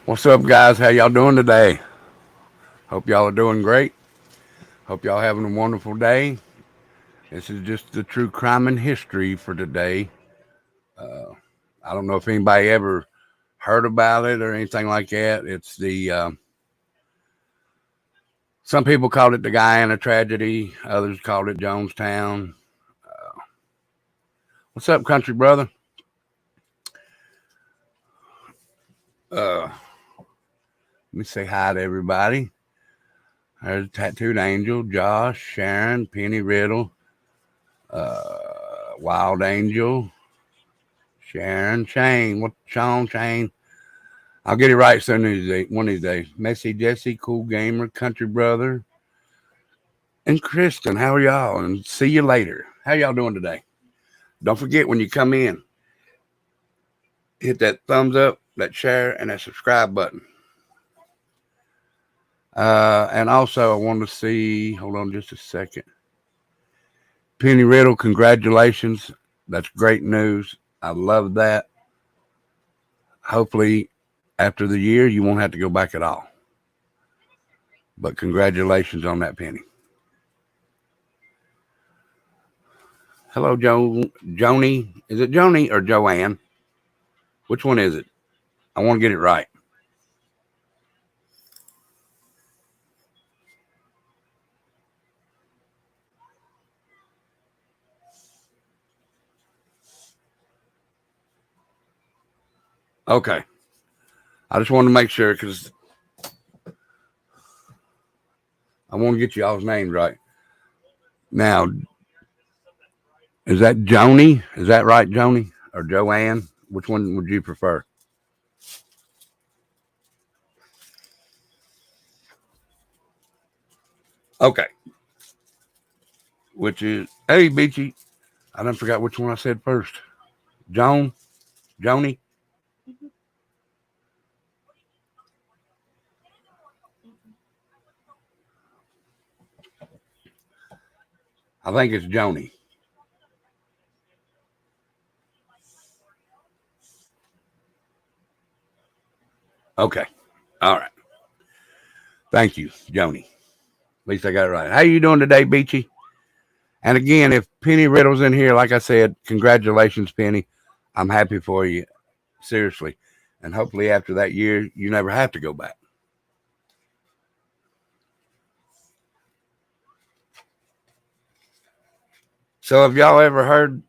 What's up, guys? How y'all doing today? Hope y'all are doing great. Hope y'all having a wonderful day. This is just the true crime and history for today. Uh, I don't know if anybody ever heard about it or anything like that. It's the some people called it the Guyana tragedy. Others called it Jonestown. Uh, what's up, country brother? Let me say hi to everybody. There's Tattooed Angel, Josh, Sharon, Penny Riddle, Wild Angel, Sharon, Shane. What Sean, Shane? I'll get it right soon one of these days. Messy Jesse, Cool Gamer, Country Brother, and Kristen. How are y'all? And see you later. How y'all doing today? Don't forget when you come in, hit that thumbs up, that share, and that subscribe button. And also, I want to see. Hold on just a second. Penny Riddle, congratulations. That's great news. I love that. Hopefully, after the year, you won't have to go back at all. But congratulations on that, Penny. Hello, Joni. Is it Joni or Joanne? Which one is it? I want to get it right. Okay. I just wanted to make sure because I want to get y'all's names right. Now, is that Joni? Is that right, Joni? Or Joanne? Which one would you prefer? Okay. Which is, hey, Beachy. I done forgot which one I said first. Joan? Joni? I think it's Joni. Okay. All right. Thank you, Joni. At least I got it right. How you doing today, Beachy? And again, if Penny Riddle's in here, like I said, congratulations, Penny. I'm happy for you. Seriously. And hopefully after that year, you never have to go back. So have y'all ever heard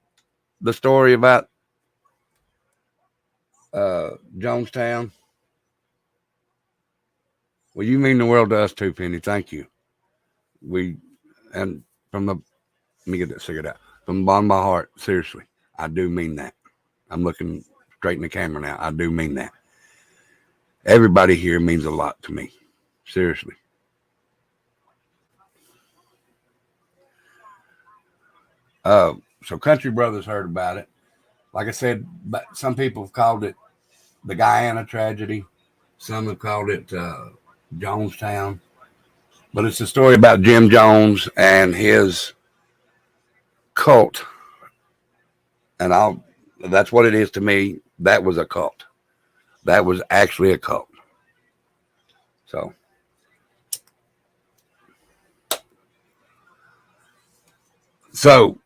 the story about Jonestown? Well, you mean the world to us too, Penny. Thank you. We and from the let me get that figured out. From the bottom of my heart, seriously, I do mean that. I'm looking straight in the camera now. I do mean that. Everybody here means a lot to me. Seriously. So Country Brothers heard about it. Like I said, some people have called it the Guyana tragedy. Some have called it Jonestown. But it's a story about Jim Jones and his cult. And that's what it is to me. That was a cult. That was actually a cult. So so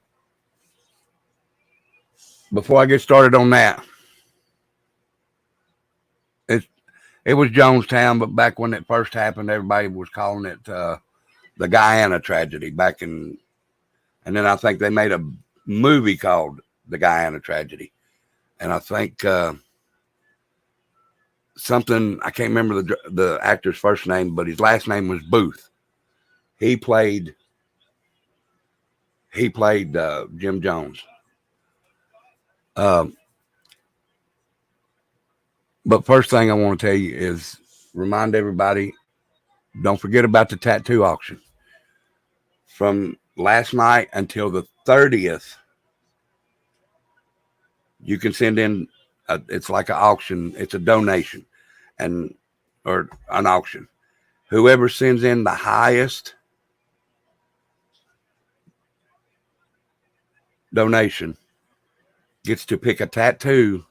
before I get started on that, it it was Jonestown, but back when it first happened, everybody was calling it the Guyana tragedy. And then I think they made a movie called the Guyana tragedy, and I think something I can't remember the actor's first name, but his last name was Booth. He played Jim Jones. Um, but first thing I want to tell you is remind everybody, don't forget about the tattoo auction from last night until the 30th. You can send in. It's like an auction. It's a donation, and or an auction. Whoever sends in the highest donation gets to pick a tattoo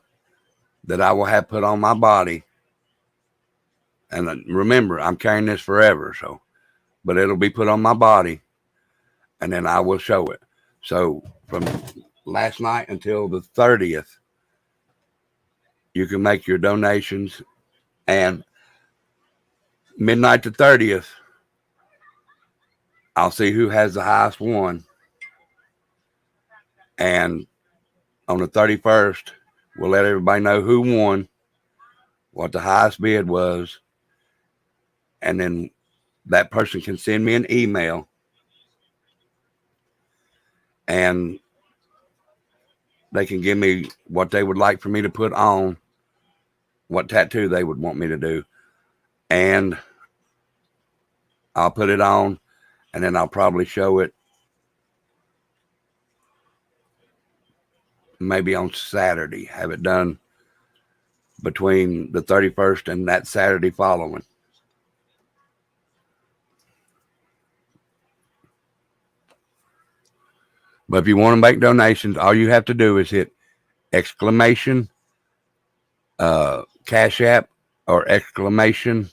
that I will have put on my body And remember, I'm carrying this forever. So, but it'll be put on my body, and then I will show it. So from last night until the 30th, you can make your donations, and midnight to 30th, I'll see who has the highest one. And on the 31st, we'll let everybody know who won, what the highest bid was. And then that person can send me an email. And they can give me what they would like for me to put on, what tattoo they would want me to do. And I'll put it on, and then I'll probably show it maybe on Saturday, have it done between the 31st and that Saturday following. But if you want to make donations, all you have to do is hit exclamation, Cash App, or exclamation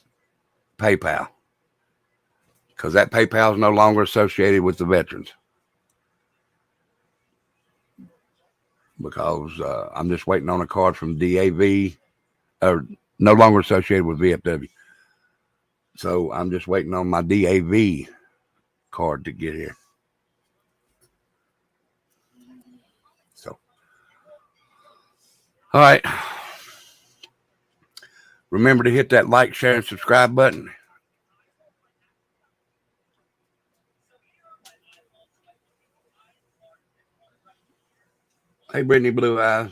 PayPal. Because that PayPal is no longer associated with the veterans. Because I'm just waiting on a card from DAV, or no longer associated with VFW. So I'm just waiting on my DAV card to get here. So, all right. Remember to hit that like, share, and subscribe button. Hey, Brittany Blue Eyes.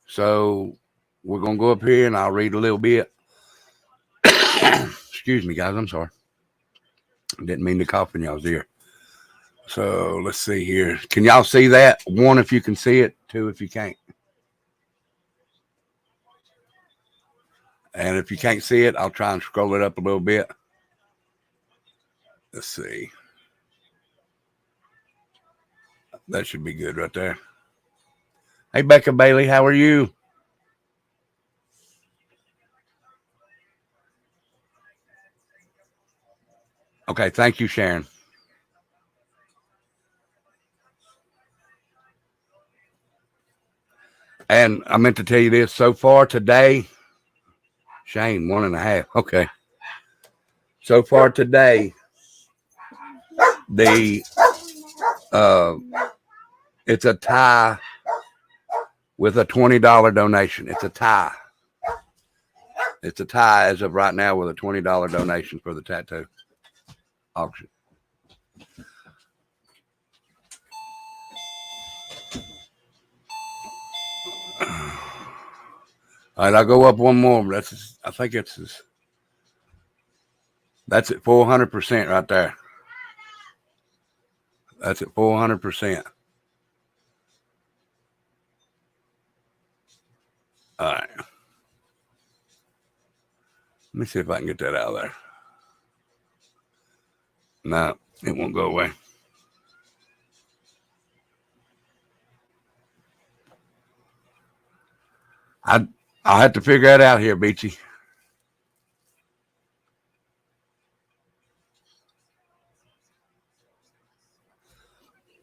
So we're going to go up here and I'll read a little bit. Excuse me, guys. I'm sorry. Didn't mean to cough in y'all's ear. So let's see here. Can y'all see that? 1, if you can see it. 2, if you can't. And if you can't see it, I'll try and scroll it up a little bit. Let's see. That should be good right there. Hey, Becca Bailey, how are you? Okay, thank you, Sharon. And I meant to tell you this. So far today, Shane, 1.5. Okay. So far today, it's a tie with a $20 donation. It's a tie. It's a tie as of right now with a $20 donation for the tattoo auction. All right, I'll go up one more. I think that's at 400% right there. That's at 400%. All right. Let me see if I can get that out of there. No, it won't go away. I'll have to figure that out here, Beachy.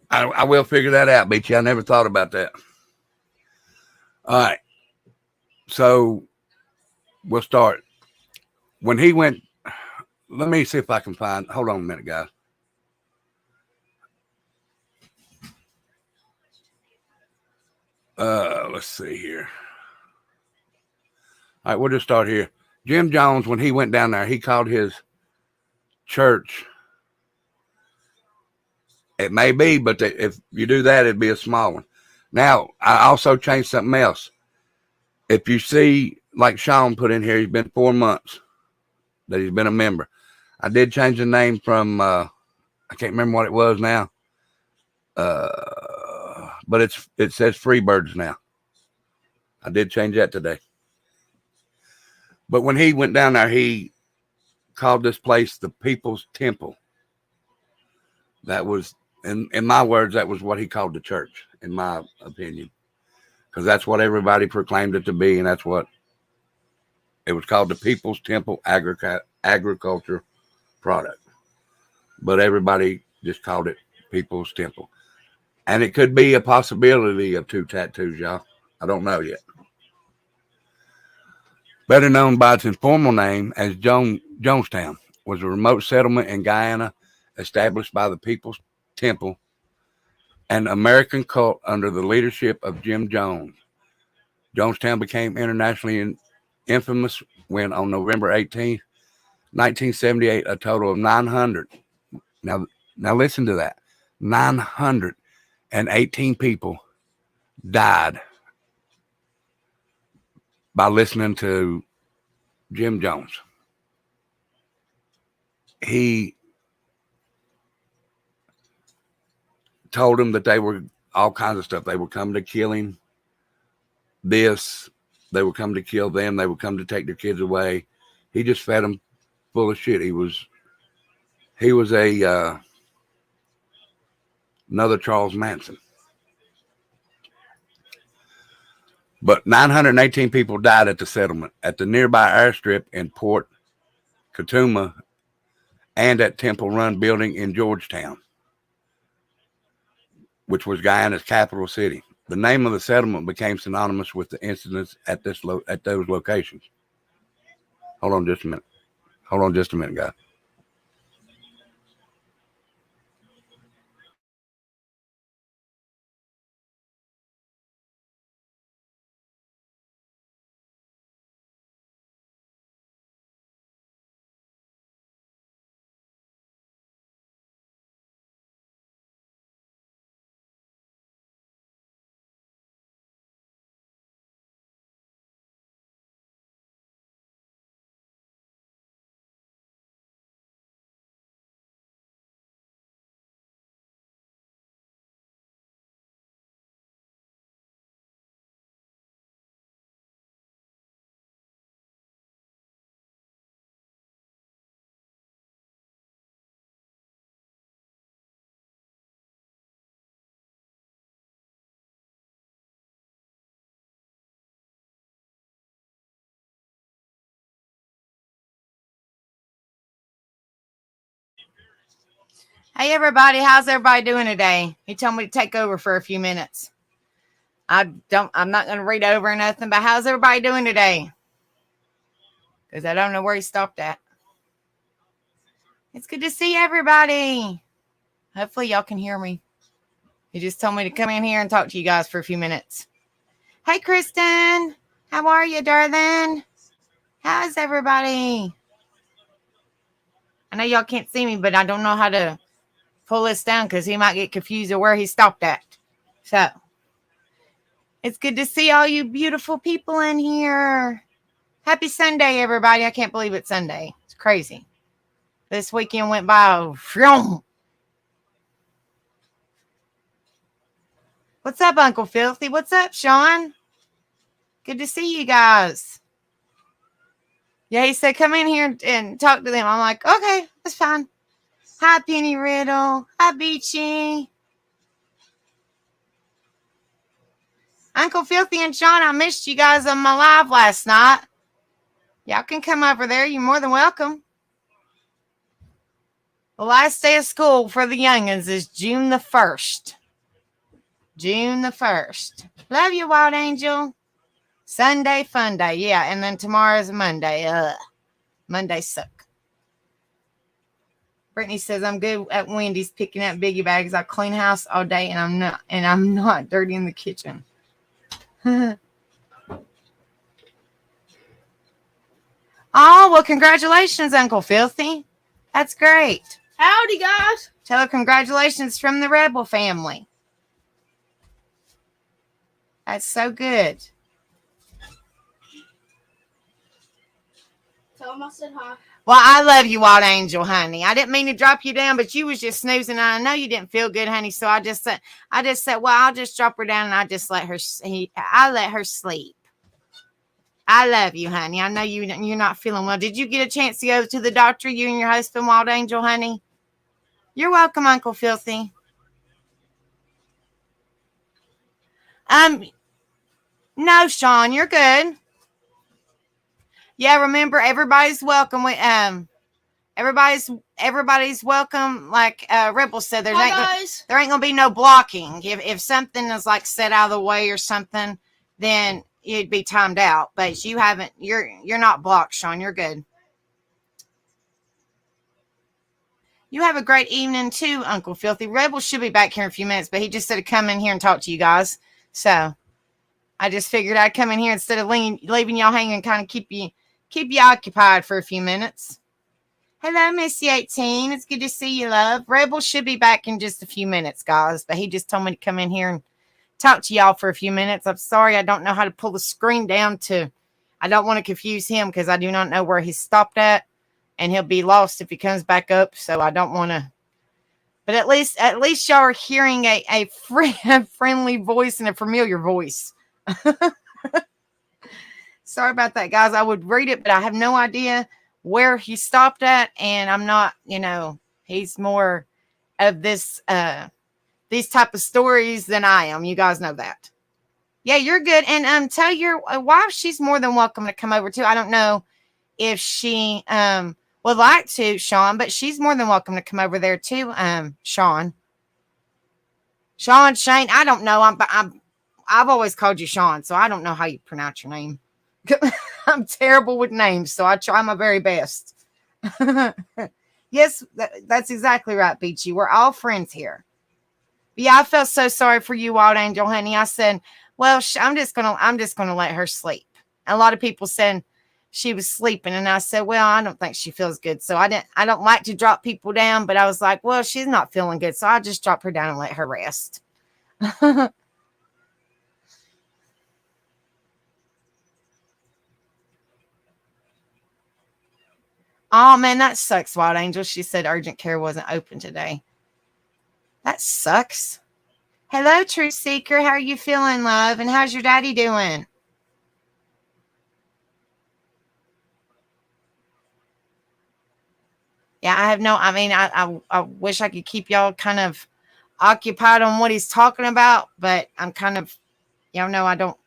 I will figure that out, Beachy. I never thought about that. All right. So we'll start. When he went, let me see if I can find, hold on a minute, guys. Let's see here. All right, we'll just start here. Jim Jones, when he went down there, he called his church. It may be, but if you do that, it'd be a small one. Now, I also changed something else. If you see, like Sean put in here, he's been 4 months that he's been a member. I did change the name from, I can't remember what it was now. But it says Freebirds now. I did change that today. But when he went down there, he called this place the People's Temple. That was, in my words, that was what he called the church, in my opinion. because that's what everybody proclaimed it to be, and that's what it was called, the People's Temple Agriculture Product. But everybody just called it People's Temple. And it could be a possibility of 2 tattoos, y'all. I don't know yet. Better known by its informal name as Jonestown, was a remote settlement in Guyana established by the People's Temple, an American cult under the leadership of Jim Jones. Jonestown became internationally infamous when, on November 18th, 1978, a total of 900. Now listen to that. 918 people died by listening to Jim Jones. He told them that they were all kinds of stuff. They were coming to kill him. They were coming to kill them. They would come to take their kids away. He just fed them full of shit. He was a another Charles Manson. But 918 people died at the settlement, at the nearby airstrip in Port Katuma, and at Temple Run building in Georgetown, which was Guyana's capital city. The name of the settlement became synonymous with the incidents at those locations. Hold on just a minute, guys. Hey everybody, how's everybody doing today? He told me to take over for a few minutes. I'm not going to read over nothing, but how's everybody doing today? Because I don't know where he stopped at. It's good to see everybody. Hopefully y'all can hear me. He just told me to come in here and talk to you guys for a few minutes. Hey Kristen, how are you, darling? How's everybody? I know y'all can't see me, but I don't know how to pull this down because he might get confused of where he stopped at. So, it's good to see all you beautiful people in here. Happy Sunday, everybody. I can't believe it's Sunday. It's crazy. This weekend went by. What's up, Uncle Filthy? What's up, Sean? Good to see you guys. Yeah, he said, come in here and talk to them. I'm like, okay, that's fine. Hi, Penny Riddle. Hi, Beachy. Uncle Filthy and Sean, I missed you guys on my live last night. Y'all can come over there. You're more than welcome. The last day of school for the youngins is June the 1st. June the 1st. Love you, Wild Angel. Sunday, fun day. Yeah, and then tomorrow's Monday. Monday suck. Brittany says, I'm good at Wendy's picking up biggie bags. I clean house all day and I'm not dirty in the kitchen. Oh, well, congratulations, Uncle Filthy. That's great. Howdy, guys. Tell her congratulations from the Rebel family. That's so good. Tell them I said hi. Well, I love you, Wild Angel, honey. I didn't mean to drop you down, but you was just snoozing. And I know you didn't feel good, honey. So I just said, well, I'll just drop her down and I just let her sleep. I love you, honey. I know you're not feeling well. Did you get a chance to go to the doctor, you and your husband, Wild Angel, honey? You're welcome, Uncle Filthy. No, Sean, you're good. Yeah, remember everybody's welcome. Everybody's welcome. Like Rebel said, Hi, guys. there ain't gonna be no blocking. If something is like set out of the way or something, then you'd be timed out. But you haven't. You're not blocked, Sean. You're good. You have a great evening too, Uncle Filthy. Rebel should be back here in a few minutes, but he just said to come in here and talk to you guys. So I just figured I'd come in here instead of leaving y'all hanging, kind of keep you occupied for a few minutes. Hello, Missy 18. It's good to see you, love. Rebel should be back in just a few minutes, guys, but he just told me to come in here and talk to y'all for a few minutes. I'm sorry I don't know how to pull the screen down I don't want to confuse him because I do not know where he stopped at, and he'll be lost if he comes back up, so I don't want to. But at least y'all are hearing a friendly voice and a familiar voice. Sorry about that, guys. I would read it, but I have no idea where he stopped at, and I'm not, he's more of these type of stories than I am. You guys know that. Yeah, you're good. And tell your wife she's more than welcome to come over too. I don't know if she would like to, Sean, but she's more than welcome to come over there too. Shane, I don't know. I've always called you Sean, so I don't know how you pronounce your name. I'm terrible with names, so I try my very best. Yes, that's exactly right, Beachy. We're all friends here. But yeah, I felt so sorry for you, Wild Angel, honey. I said, well, I'm just gonna let her sleep. A lot of people said she was sleeping, and I said, well, I don't think she feels good, so I don't like to drop people down, but I was like, well, she's not feeling good, so I'll just drop her down and let her rest. Oh, man, that sucks, Wild Angel. She said urgent care wasn't open today. That sucks. Hello, Truth Seeker. How are you feeling, love? And how's your daddy doing? Yeah, I wish I could keep y'all kind of occupied on what he's talking about, but I'm kind of, y'all know I don't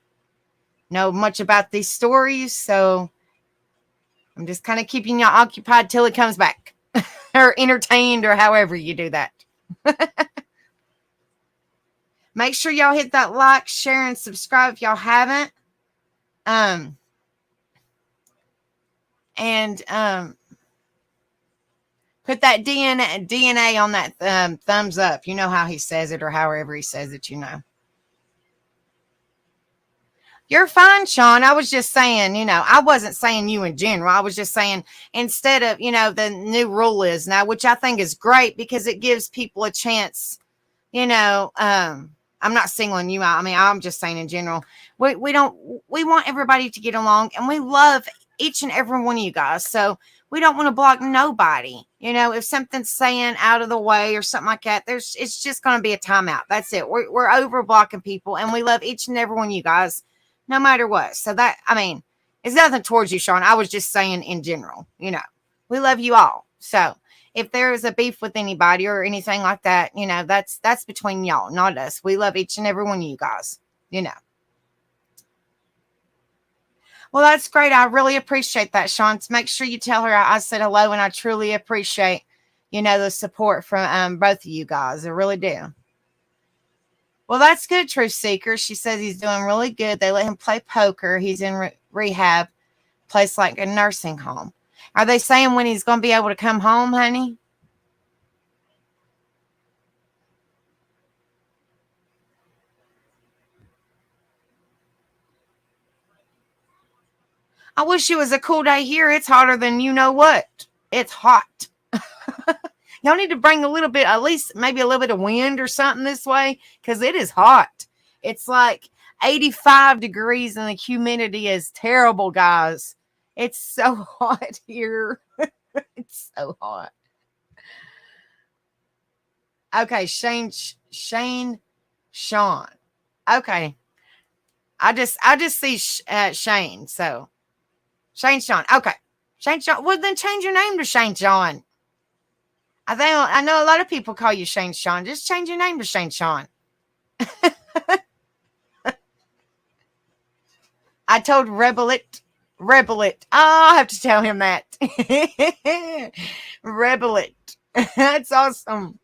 know much about these stories, so I'm just kind of keeping y'all occupied till he comes back or entertained or however you do that. Make sure y'all hit that like, share, and subscribe if y'all haven't. And put that DNA on that thumbs up. You know how he says it or however he says it, You're fine, Sean. I was just saying, I wasn't saying you in general. I was just saying instead of, the new rule is now, which I think is great because it gives people a chance, I'm not singling you out. I mean, I'm just saying in general, we want everybody to get along, and we love each and every one of you guys. So we don't want to block nobody. If something's saying out of the way or something like that, it's just going to be a timeout. That's it. We're over blocking people, and we love each and every one of you guys, no matter what. So it's nothing towards you, Sean. I was just saying in general, we love you all. So if there is a beef with anybody or anything like that, that's between y'all, not us. We love each and every one of you guys, Well, that's great. I really appreciate that, Sean. So make sure you tell her I said hello, and I truly appreciate, the support from both of you guys. I really do. Well, that's good, Truth Seeker. She says he's doing really good. They let him play poker. He's in rehab, place like a nursing home. Are they saying when he's going to be able to come home, honey? I wish it was a cool day here. It's hotter than you know what. It's hot. Y'all need to bring a little bit, at least maybe a little bit of wind or something this way, because it is hot. It's like 85 degrees and the humidity is terrible, guys. It's so hot here. It's so hot. Okay, Sean. Okay. I just see Shane. So Shane Sean. Okay. Shane Sean. Well, then change your name to Shane Sean. I know a lot of people call you Shane Sean. Just change your name to Shane Sean. I told Rebel it. I'll have to tell him that. Rebel it. That's awesome.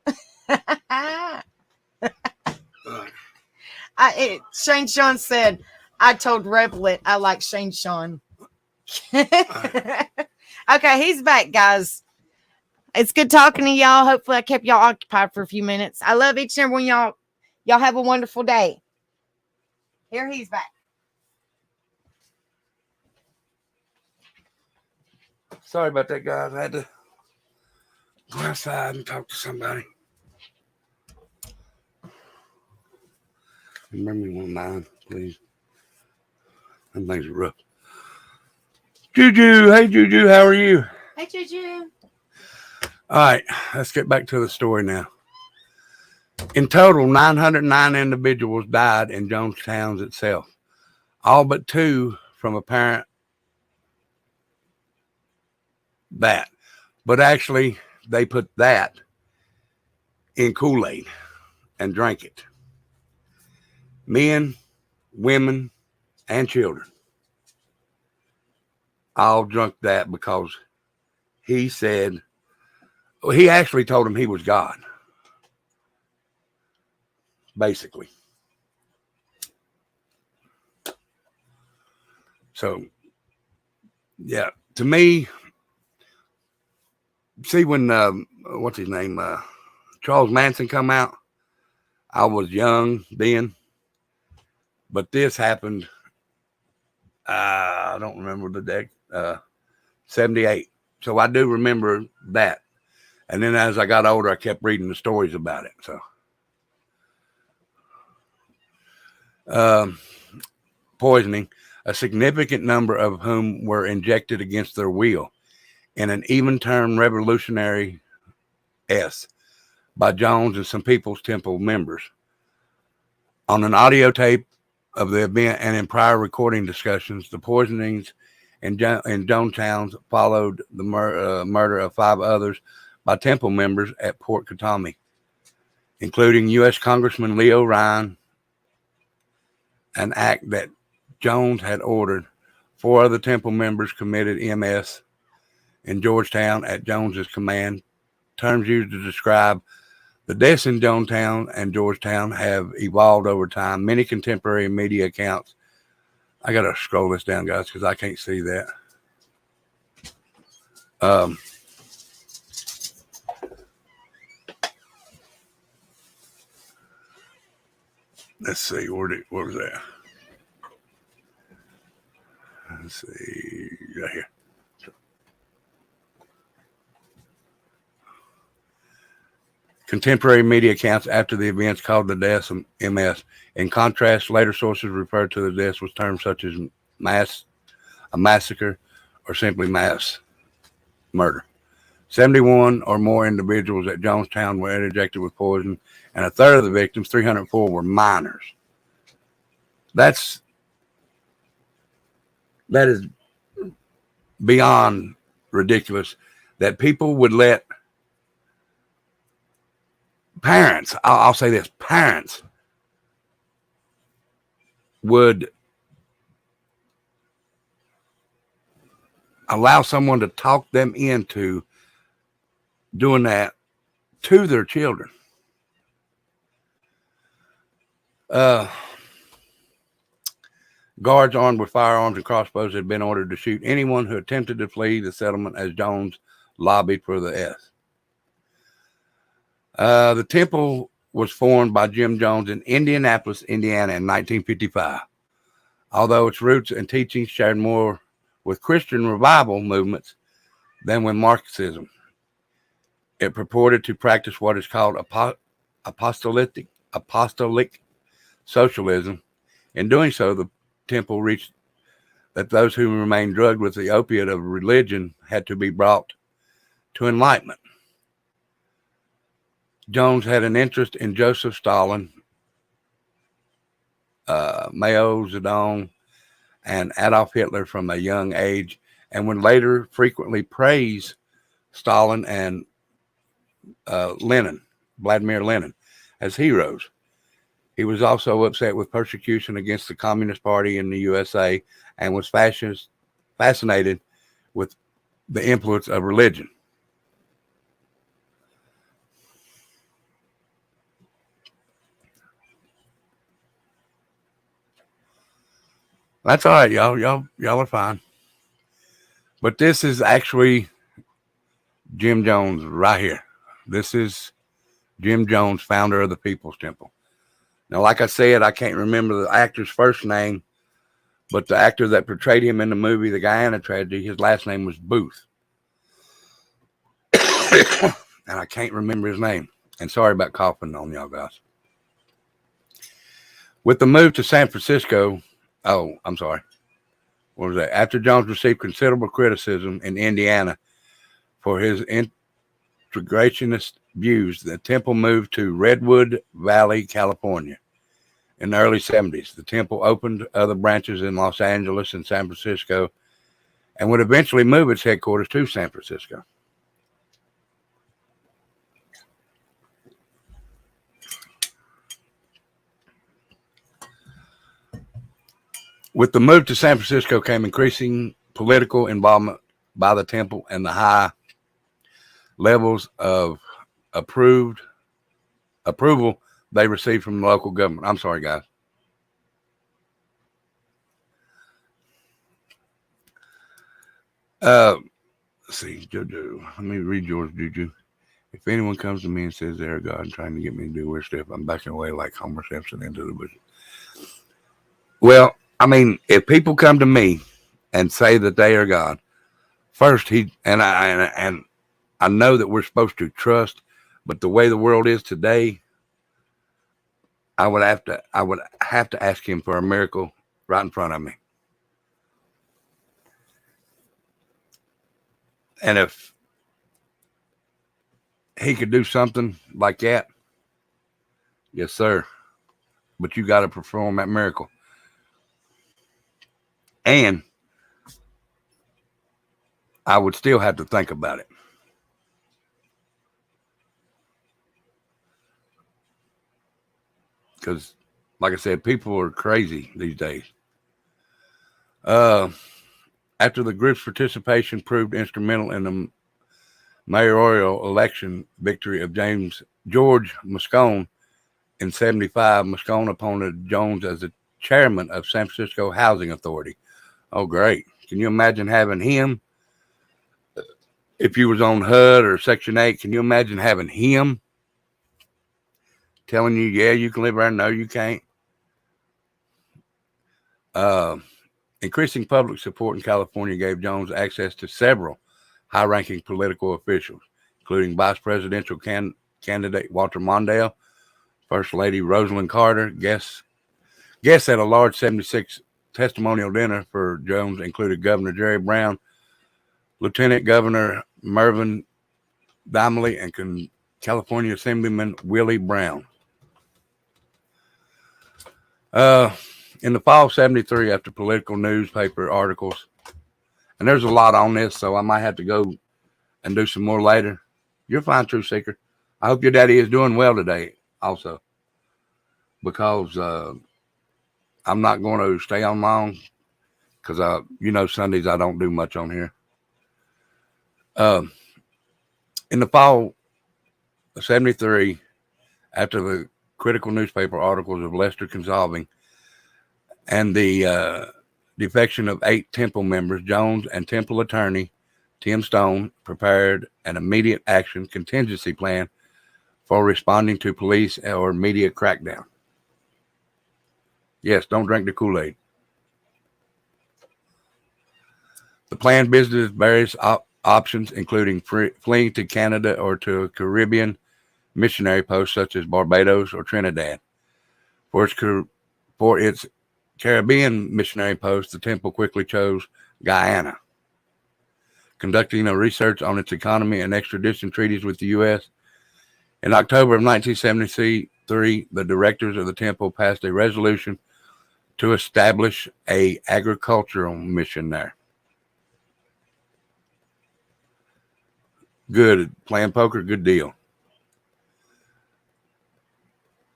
Shane Sean said, I told Rebel it. I like Shane Sean. Okay, he's back, guys. It's good talking to y'all. Hopefully I kept y'all occupied for a few minutes. I love each and every one of y'all. Y'all have a wonderful day. Here he's back. Sorry about that, guys. I had to go outside and talk to somebody. Remember me one of mine, please. Them things are rough. Juju, hey Juju, how are you? Hey, Juju. All right, let's get back to the story now. In total, 909 individuals died in Jonestown itself, all but 2 from apparent that. But actually, they put that in Kool-Aid and drank it. Men, women, and children all drunk that because he said, well, he actually told him he was God, basically. So, yeah, to me, see when, what's his name, Charles Manson come out, I was young then, but this happened, I don't remember the date, 78. So I do remember that. And then as I got older, I kept reading the stories about it. So, poisoning, a significant number of whom were injected against their will in an even-term revolutionary by Jones and some People's Temple members. On an audio tape of the event and in prior recording discussions, the poisonings in Jonestown followed the murder of 5 others by Temple members at Port Katami, including U.S. Congressman Leo Ryan, an act that Jones had ordered. 4 other Temple members committed MS in Georgetown at Jones's command. Terms used to describe the deaths in Jonestown and Georgetown have evolved over time. Many contemporary media accounts. I got to scroll this down, guys, because I can't see that. Let's see, what was that? Let's see, right here. Contemporary media accounts after the events called the deaths of MS. In contrast, later sources referred to the deaths with terms such as a massacre, or simply mass murder. 71 or more individuals at Jonestown were injected with poison, and a third of the victims, 304, were minors. That is beyond ridiculous that people would let parents, I'll say this, parents would allow someone to talk them into doing that to their children. Guards armed with firearms and crossbows had been ordered to shoot anyone who attempted to flee the settlement as Jones lobbied for the S. The temple was formed by Jim Jones in Indianapolis, Indiana in 1955. Although its roots and teachings shared more with Christian revival movements than with Marxism, it purported to practice what is called apostolic socialism. In doing so, the temple reached that those who remained drugged with the opiate of religion had to be brought to enlightenment. Jones had an interest in Joseph Stalin, Mao Zedong, and Adolf Hitler from a young age, and would later frequently praise Stalin and Vladimir Lenin, as heroes. He was also upset with persecution against the Communist Party in the USA and was fascinated with the influence of religion. That's all right, y'all. Y'all are fine. But this is actually Jim Jones right here. This is Jim Jones, founder of the People's Temple. Now, like I said, I can't remember the actor's first name, but the actor that portrayed him in the movie, The Guyana Tragedy, his last name was Booth. And I can't remember his name. And sorry about coughing on y'all guys. With the move to San Francisco, I'm sorry. What was that? After Jones received considerable criticism in Indiana for his integrationist views, the temple moved to Redwood Valley, California. In the early 70s, the temple opened other branches in Los Angeles and San Francisco and would eventually move its headquarters to San Francisco. With the move to San Francisco came increasing political involvement by the temple and the high levels of approval they received from the local government. I'm sorry, guys. Let's see, Jojo. Let me read yours, Juju. If anyone comes to me and says they're God and trying to get me to do weird stuff, I'm backing away like Homer Simpson into the bushes. Well, I mean, if people come to me and say that they are God, first I know that we're supposed to trust, but the way the world is today, I would have to ask him for a miracle right in front of me. And if he could do something like that, yes, sir. But you got to perform that miracle. And I would still have to think about it. Because, like I said, people are crazy these days. After the group's participation proved instrumental in the mayoral election victory of George Moscone in 1975, Moscone appointed Jones as the chairman of San Francisco Housing Authority. Oh, great. Can you imagine having him? If you was on HUD or Section 8, can you imagine having him telling you, yeah, you can live there? No, you can't. Increasing public support in California gave Jones access to several high-ranking political officials, including Vice Presidential candidate Walter Mondale, First Lady Rosalind Carter. Guests at a large 76 testimonial dinner for Jones included Governor Jerry Brown, Lieutenant Governor Mervyn Dimely, and California Assemblyman Willie Brown. In the fall of 1973, after political newspaper articles, and there's a lot on this, so I might have to go and do some more later. You're fine, Truth Seeker. I hope your daddy is doing well today also, because I'm not going to stay on long because, Sundays I don't do much on here. In the fall of 1973, after the critical newspaper articles of Lester Consolving and the defection of 8 temple members, Jones and temple attorney Tim Stone prepared an immediate action contingency plan for responding to police or media crackdown. Yes, don't drink the Kool-Aid. The plan visited various options, including fleeing to Canada or to a Caribbean missionary post such as Barbados or Trinidad. For its Caribbean missionary post, the temple quickly chose Guyana. Conducting a research on its economy and extradition treaties with the U.S., in October of 1973, the directors of the temple passed a resolution to establish an agricultural mission there. Good. Playing poker, good deal.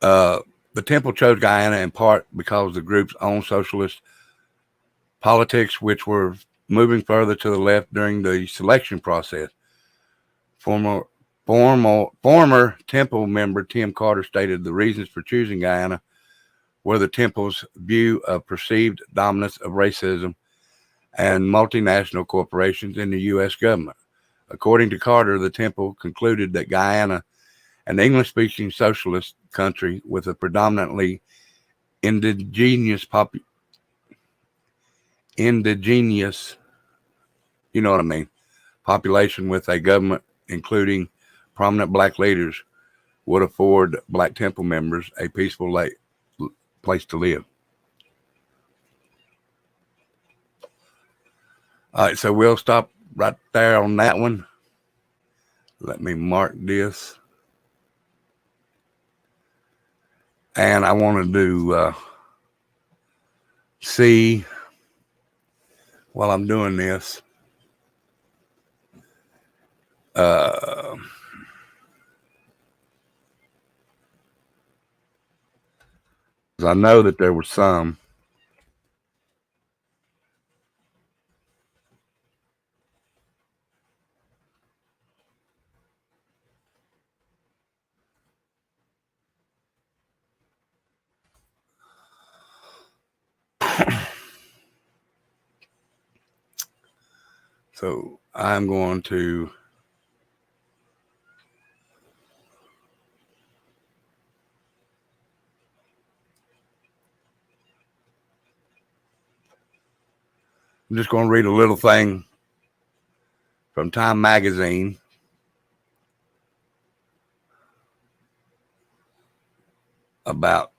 The The temple chose Guyana in part because the group's own socialist politics, which were moving further to the left during the selection process. Former temple member Tim Carter stated the reasons for choosing Guyana were the temple's view of perceived dominance of racism and multinational corporations in the U.S. government. According to Carter, the temple concluded that Guyana, an English-speaking socialist country with a predominantly indigenous, you know what I mean, population with a government including prominent black leaders, would afford black temple members a peaceful place to live. All right, so we'll stop right there on that one. Let me mark this. And I want to see while I'm doing this. I know that there were some. So I'm going to I'm just going to read a little thing from Time Magazine about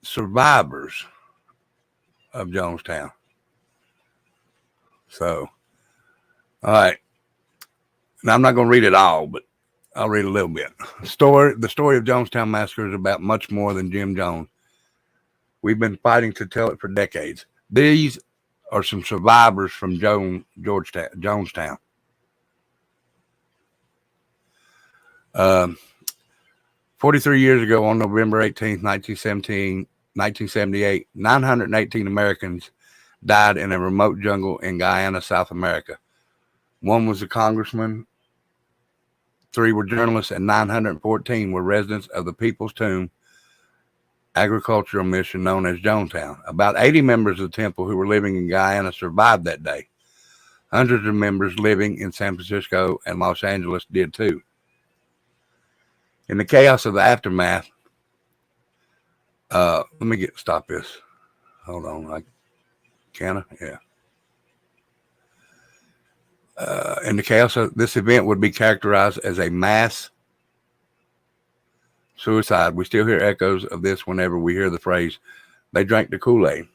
survivors of Jonestown. So, all right. Now, I'm not going to read it all, but I'll read a little bit. The story of Jonestown Massacre is about much more than Jim Jones. We've been fighting to tell it for decades. These are some survivors from Jonestown. 43 years ago, on November 18th, 1978, 918 Americans died in a remote jungle in Guyana, South America. One was a congressman, 3 were journalists, and 914 were residents of the People's Tomb agricultural mission known as Jonestown. About 80 members of the temple who were living in Guyana survived that day. Hundreds of members living in San Francisco and Los Angeles did too. In the chaos of the aftermath, let me stop this. Hold on. Can I? Yeah. In the chaos of this event would be characterized as a mass suicide. We still hear echoes of this whenever we hear the phrase, they drank the Kool-Aid.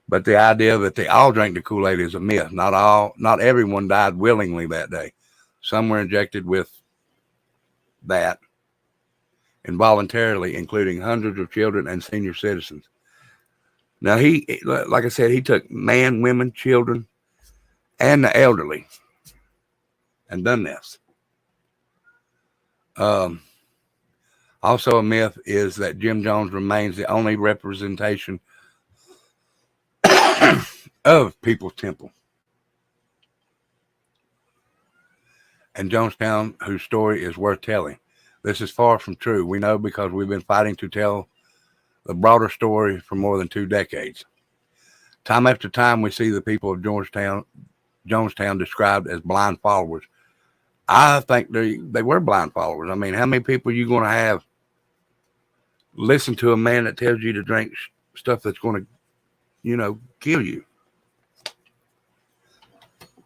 But the idea that they all drank the Kool-Aid is a myth. Not everyone died willingly that day. Some were injected with that involuntarily, including hundreds of children and senior citizens. Now, like I said, he took men, women, children, and the elderly and done this. Also a myth is that Jim Jones remains the only representation of People's Temple and Jonestown, whose story is worth telling. This is far from true. We know because we've been fighting to tell the broader story for more than 2 decades. Time after time, we see the people of Jonestown described as blind followers. I think they were blind followers. I mean, how many people are you going to have listen to a man that tells you to drink stuff that's going to, kill you?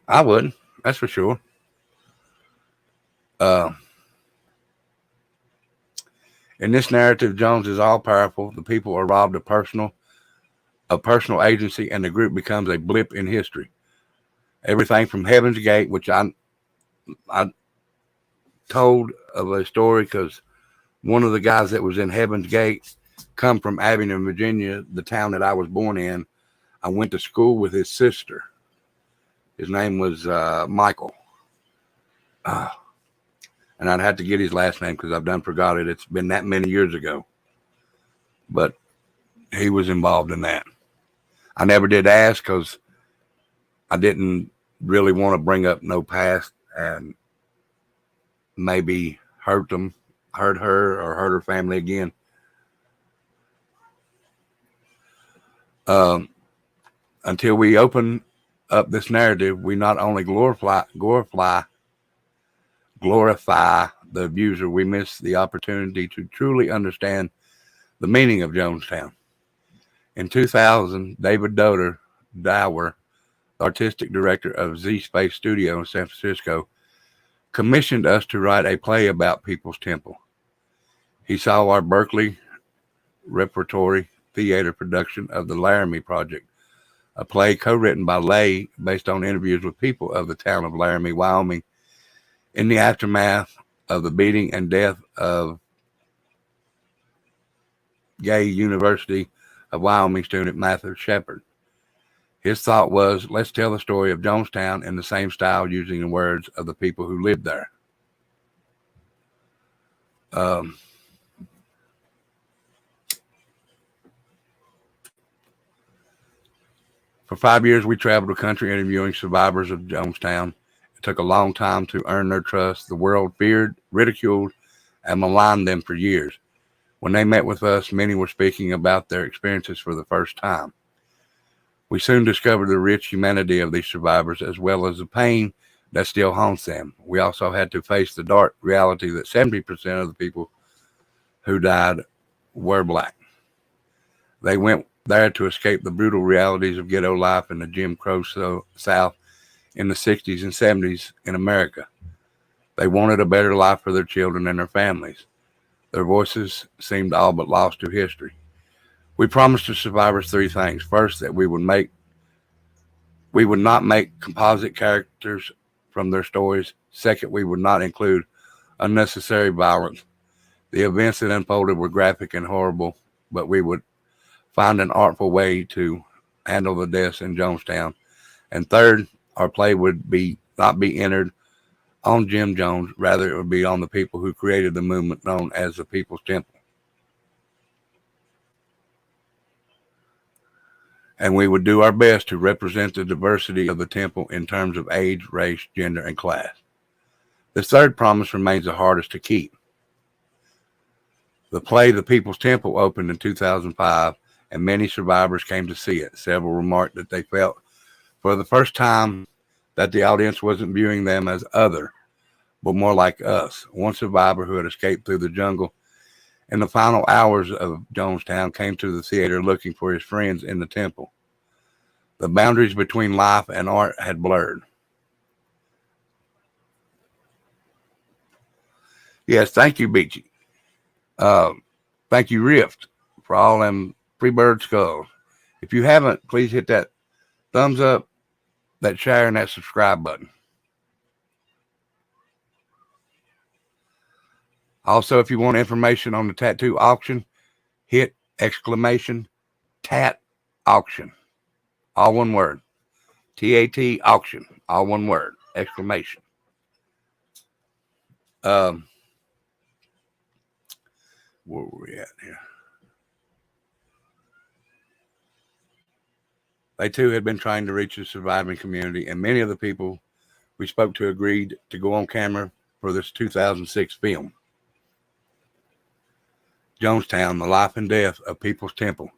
I wouldn't. That's for sure. In this narrative, Jones is all powerful. The people are robbed of personal agency, and the group becomes a blip in history. Everything from Heaven's Gate, which I told of a story because one of the guys that was in Heaven's Gate come from Abingdon, Virginia, the town that I was born in. I went to school with his sister. His name was Michael. And I'd have to get his last name because I've done forgot it. It's been that many years ago. But he was involved in that. I never did ask because I didn't really want to bring up no past and maybe hurt her or hurt her family again. Until we open up this narrative, we not only glorify the abuser, we miss the opportunity to truly understand the meaning of Jonestown. In 2000, David Dower, the artistic director of Z Space Studio in San Francisco, commissioned us to write a play about People's Temple. He saw our Berkeley repertory theater production of the Laramie Project, a play co-written by Lay based on interviews with people of the town of Laramie, Wyoming, in the aftermath of the beating and death of gay University of Wyoming student Matthew Shepard. His thought was, let's tell the story of Jonestown in the same style using the words of the people who lived there. For 5 years, we traveled the country interviewing survivors of Jonestown. It took a long time to earn their trust. The world feared, ridiculed, and maligned them for years. When they met with us, many were speaking about their experiences for the first time. We soon discovered the rich humanity of these survivors, as well as the pain that still haunts them. We also had to face the dark reality that 70% of the people who died were Black. They went there to escape the brutal realities of ghetto life in the Jim Crow South in the 60s and 70s in America. They wanted a better life for their children and their families. Their voices seemed all but lost to history. We promised the survivors three things. First, that we would not make composite characters from their stories. Second, we would not include unnecessary violence. The events that unfolded were graphic and horrible, but we would find an artful way to handle the deaths in Jonestown. And third, our play would not be entered on Jim Jones, rather it would be on the people who created the movement known as the People's Temple. And we would do our best to represent the diversity of the temple in terms of age, race, gender, and class. This third promise remains the hardest to keep. The play, The People's Temple, opened in 2005, and many survivors came to see it. Several remarked that they felt for the first time that the audience wasn't viewing them as other, but more like us. One survivor who had escaped through the jungle in the final hours of Jonestown came to the theater looking for his friends in the temple. The boundaries between life and art had blurred. Yes, thank you, Beachy. Thank you, Rift, for all them Freebird skulls. If you haven't, please hit that thumbs up, that share, and that subscribe button. Also, if you want information on the tattoo auction, hit !tat auction. All one word. TAT auction. All one word. ! Where were we at here? They too had been trying to reach the surviving community, and many of the people we spoke to agreed to go on camera for this 2006 film. Jonestown, the life and death of People's Temple.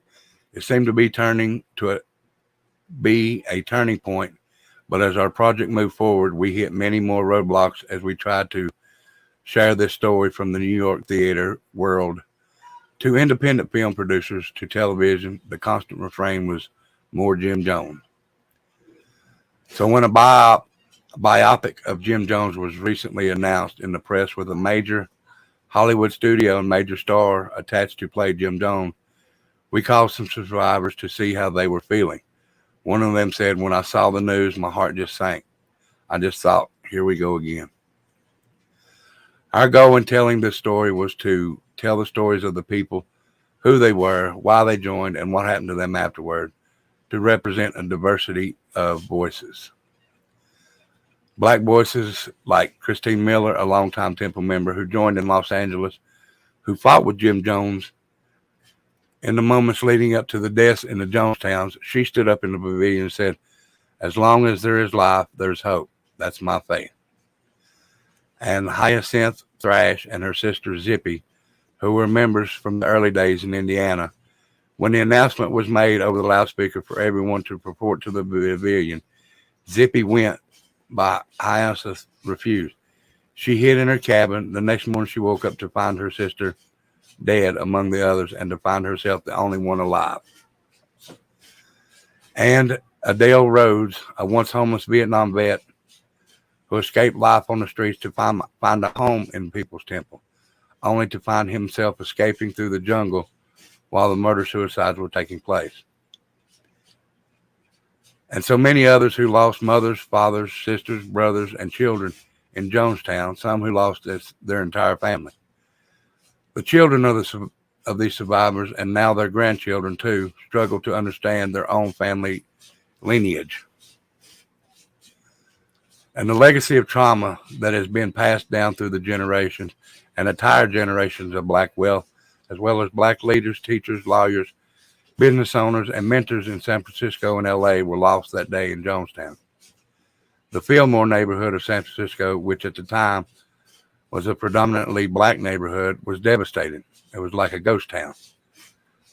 It seemed to be a turning point, but as our project moved forward, we hit many more roadblocks as we tried to share this story from the New York theater world to independent film producers to television. The constant refrain was more Jim Jones. So when a biopic of Jim Jones was recently announced in the press with a major Hollywood studio and major star attached to play Jim Jones, we called some survivors to see how they were feeling. One of them said, when I saw the news, my heart just sank. I just thought, here we go again. Our goal in telling this story was to tell the stories of the people who they were, why they joined, and what happened to them afterward, to represent a diversity of voices. Black voices like Christine Miller, a longtime Temple member who joined in Los Angeles, who fought with Jim Jones in the moments leading up to the deaths in the Jonestowns. She stood up in the pavilion and said, "As long as there is life, there's hope. That's my faith." And Hyacinth Thrash and her sister Zippy, who were members from the early days in Indiana, when the announcement was made over the loudspeaker for everyone to report to the pavilion, Zippy went, but Hyacinth refused. She hid in her cabin. The next morning she woke up to find her sister dead among the others and to find herself the only one alive. And Adele Rhodes, a once homeless Vietnam vet who escaped life on the streets to find a home in People's Temple, only to find himself escaping through the jungle while the murder-suicides were taking place. And so many others who lost mothers, fathers, sisters, brothers, and children in Jonestown, some who lost their entire family. The children of these survivors, and now their grandchildren too, struggle to understand their own family lineage. And the legacy of trauma that has been passed down through the generations and entire generations of Black wealth, as well as Black leaders, teachers, lawyers, business owners, and mentors in San Francisco and LA were lost that day in Jonestown. The Fillmore neighborhood of San Francisco, which at the time was a predominantly Black neighborhood, was devastated. It was like a ghost town.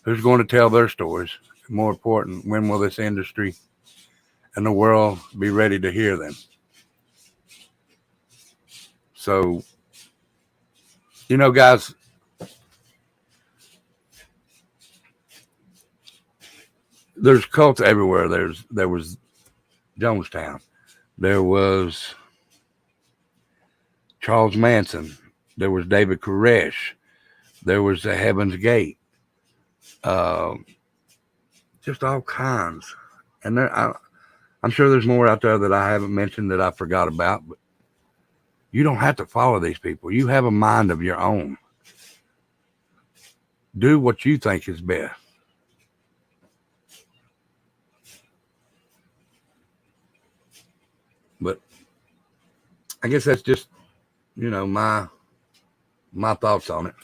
Who's going to tell their stories? More important, when will this industry and the world be ready to hear them? So, you know, guys, there's cults everywhere. There was Jonestown. There was Charles Manson. There was David Koresh. There was the Heaven's Gate. Just all kinds. And I'm sure there's more out there that I haven't mentioned that I forgot about. But you don't have to follow these people. You have a mind of your own. Do what you think is best. But I guess that's just, you know, my thoughts on it.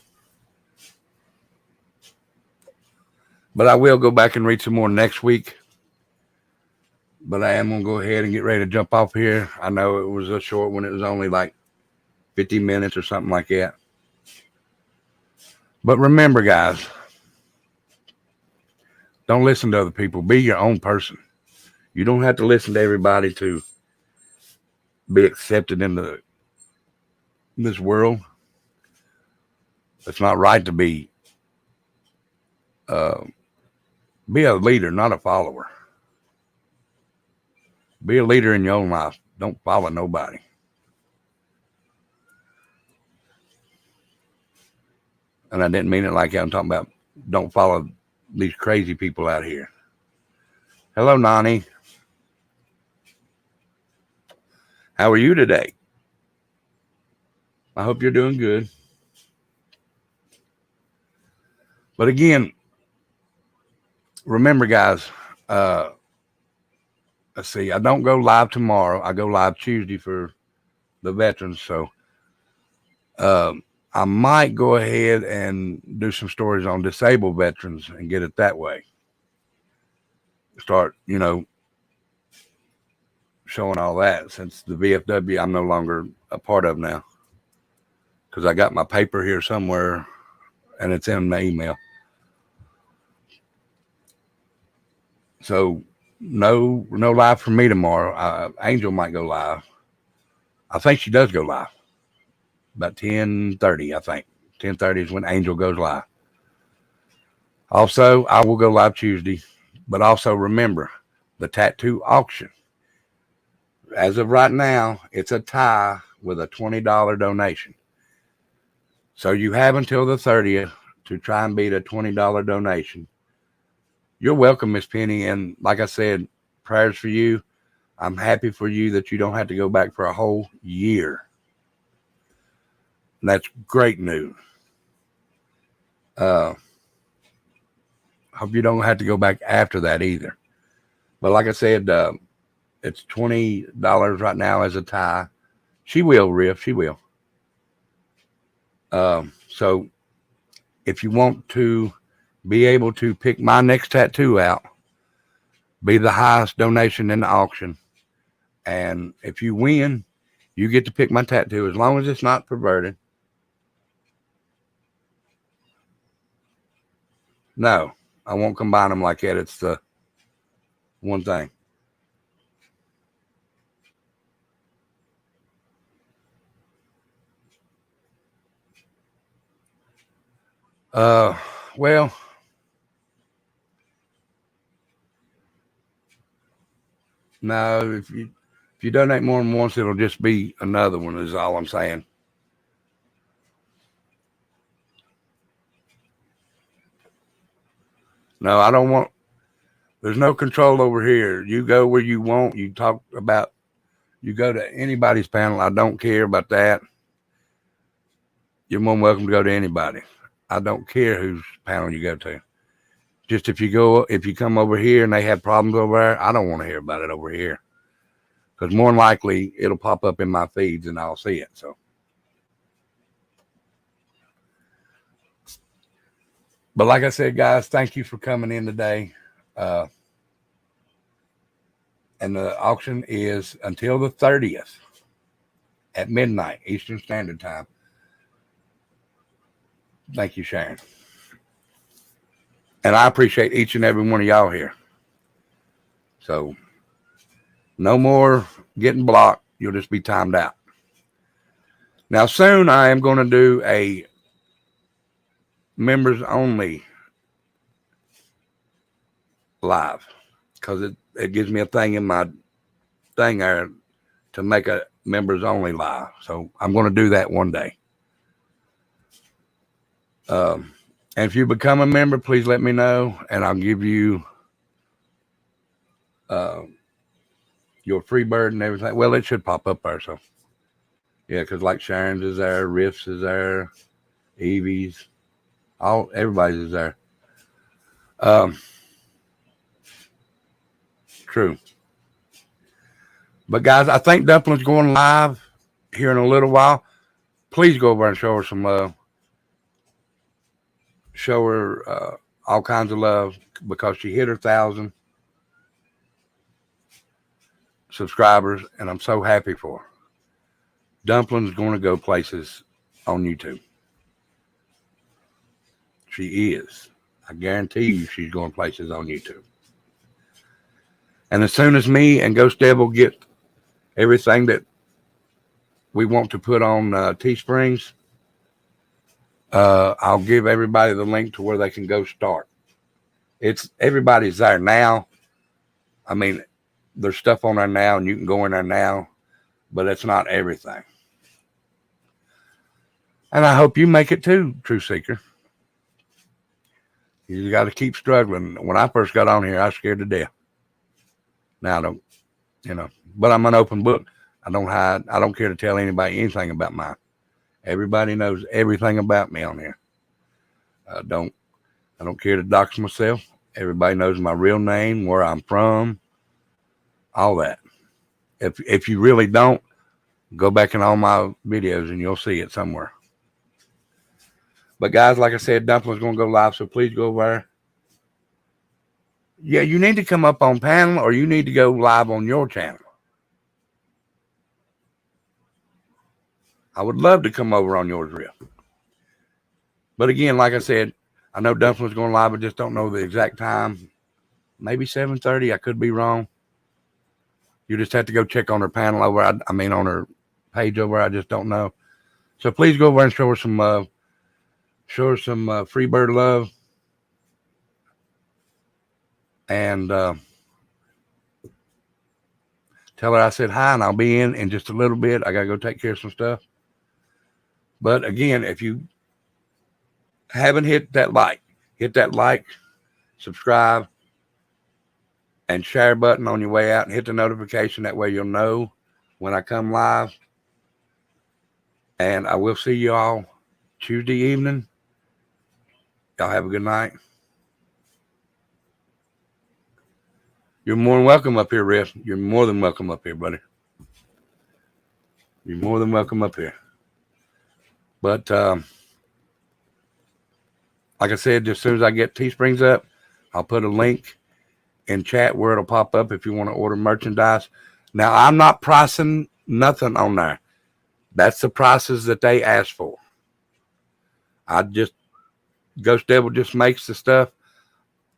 But I will go back and read some more next week. But I am going to go ahead and get ready to jump off here. I know it was a short one. It was only like 50 minutes or something like that. But remember, guys, don't listen to other people. Be your own person. You don't have to listen to everybody to be accepted in this world. It's not right to be a leader, not a follower. Be a leader in your own life. Don't follow nobody. And I didn't mean it like that. I'm talking about don't follow these crazy people out here. Hello, Nani. How are you today? I hope you're doing good. But again, remember, guys, let's see, I don't go live tomorrow. I go live Tuesday for the veterans. So I might go ahead and do some stories on disabled veterans and get it that way. Start, you know, showing all that, since the VFW I'm no longer a part of now, because I got my paper here somewhere and it's in my email. So no live for me tomorrow. Angel might go live. I think she does go live about 10:30. I think 10:30 is when Angel goes live. Also, I will go live Tuesday. But also remember the tattoo auction. As of right now, it's a tie with a $20 donation. So you have until the 30th to try and beat a $20 donation. You're welcome, Miss Penny. And like I said, prayers for you. I'm happy for you that you don't have to go back for a whole year. And that's great news. Hope you don't have to go back after that either. But like I said, it's $20 right now as a tie. She will, Riff. She will. So if you want to be able to pick my next tattoo out, be the highest donation in the auction, and if you win, you get to pick my tattoo as long as it's not perverted. No, I won't combine them like that. It's the one thing. Well, no, if you donate more than once, it'll just be another one, is all I'm saying. No, I don't want, there's no control over here. You go where you want. You talk about, you go to anybody's panel. I don't care about that. You're more than welcome to go to anybody. I don't care whose panel you go to. Just if you come over here and they have problems over there, I don't want to hear about it over here. Because more than likely, it'll pop up in my feeds and I'll see it. So, but like I said, guys, thank you for coming in today. And the auction is until the 30th at midnight Eastern Standard Time. Thank you, Sharon. And I appreciate each and every one of y'all here. So no more getting blocked. You'll just be timed out. Now, soon I am going to do a members only live, because it gives me a thing in my thing there to make a members only live. So I'm going to do that one day. And if you become a member, please let me know, and I'll give you your free bird and everything. Well, it should pop up there. So yeah, because like Sharon's is there, Riff's is there, Evie's, everybody's is there. True. But guys, I think Dumpling's going live here in a little while. Please go over and show her some love. Show her all kinds of love, because she hit her 1,000 subscribers, and I'm so happy for her. Dumpling's going to go places on YouTube. She is. I guarantee you she's going places on YouTube. And as soon as me and Ghost Devil get everything that we want to put on Teesprings, I'll give everybody the link to where they can go start. Everybody's there now. I mean, there's stuff on there now, and you can go in there now, but it's not everything. And I hope you make it too, True Seeker. You got to keep struggling. When I first got on here, I was scared to death. Now I don't, but I'm an open book. I don't hide. I don't care to tell anybody anything about mine. Everybody knows everything about me on here. I don't care to dox myself. Everybody knows my real name, where I'm from, all that. If you really don't, go back in all my videos and you'll see it somewhere. But guys, like I said, Dumpling's going to go live, so please go over there. Yeah, you need to come up on panel, or you need to go live on your channel. I would love to come over on yours, Riff. But again, like I said, I know Dumpling's going live. I just don't know the exact time. Maybe 7:30. I could be wrong. You just have to go check on her panel over. On her page over. I just don't know. So please go over and show her some love. Show her some free bird love. And tell her I said hi, and I'll be in just a little bit. I got to go take care of some stuff. But again, if you haven't hit that like, subscribe, and share button on your way out, and hit the notification. That way you'll know when I come live. And I will see you all Tuesday evening. Y'all have a good night. You're more than welcome up here, Riff. You're more than welcome up here, buddy. You're more than welcome up here. But like I said, just as soon as I get Teesprings up, I'll put a link in chat where it'll pop up if you want to order merchandise. Now, I'm not pricing nothing on there. That's the prices that they ask for. Ghost Devil just makes the stuff.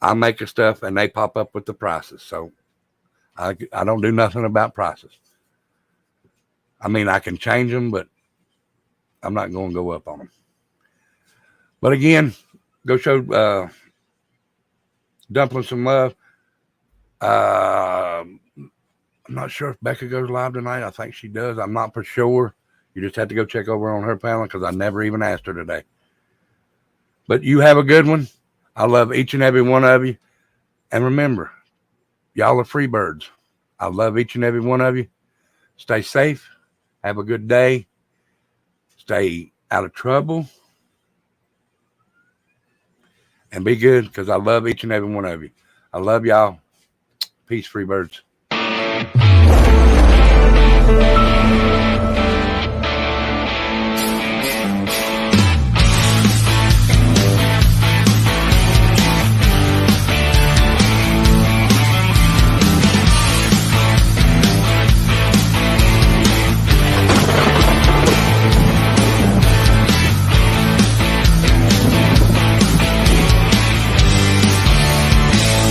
I make the stuff, and they pop up with the prices. So I don't do nothing about prices. I mean, I can change them, but I'm not going to go up on them. But again, go show Dumpling some love. I'm not sure if Becca goes live tonight. I think she does. I'm not for sure. You just have to go check over on her panel because I never even asked her today. But you have a good one. I love each and every one of you. And remember, y'all are free birds. I love each and every one of you. Stay safe. Have a good day. Stay out of trouble. And be good because I love each and every one of you. I love y'all. Peace, free birds.